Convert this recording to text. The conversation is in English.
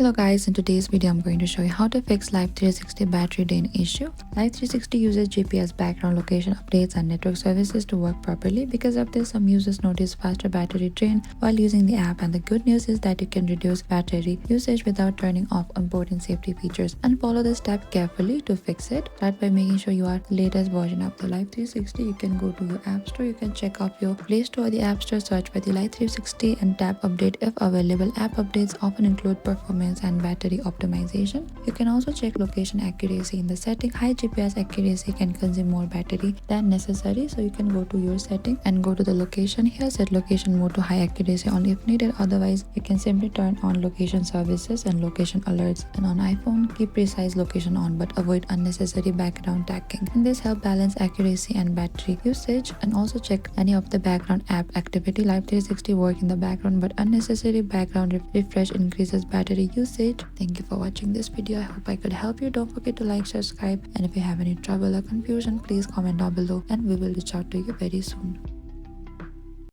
Hello guys, in today's video I'm going to show you how to fix Life360 battery drain issue. Life360 uses GPS background location updates and network services to work properly. Because of this, some users notice faster battery drain while using the app, and the good news is that you can reduce battery usage without turning off important safety features. And follow the step carefully to fix it. Start by making sure you are the latest version of the Life360. You can go to your app store, you can check out your Play Store or the app store, search by the Life360 and tap update if available. App updates often include performance and battery optimization. You can also check location accuracy in the setting. High GPS accuracy can consume more battery than necessary, so you can go to your setting and go to the location. Here set location mode to high accuracy only if needed, otherwise you can simply turn on location services and location alerts. And on iPhone, keep precise location on but avoid unnecessary background tracking. And this helps balance accuracy and battery usage. And also check any of the background app activity. Life360 work in the background, but unnecessary background refresh increases battery usage. Thank you for watching this video. I hope I could help you. Don't forget to like, subscribe, and if you have any trouble or confusion, please comment down below and we will reach out to you very soon.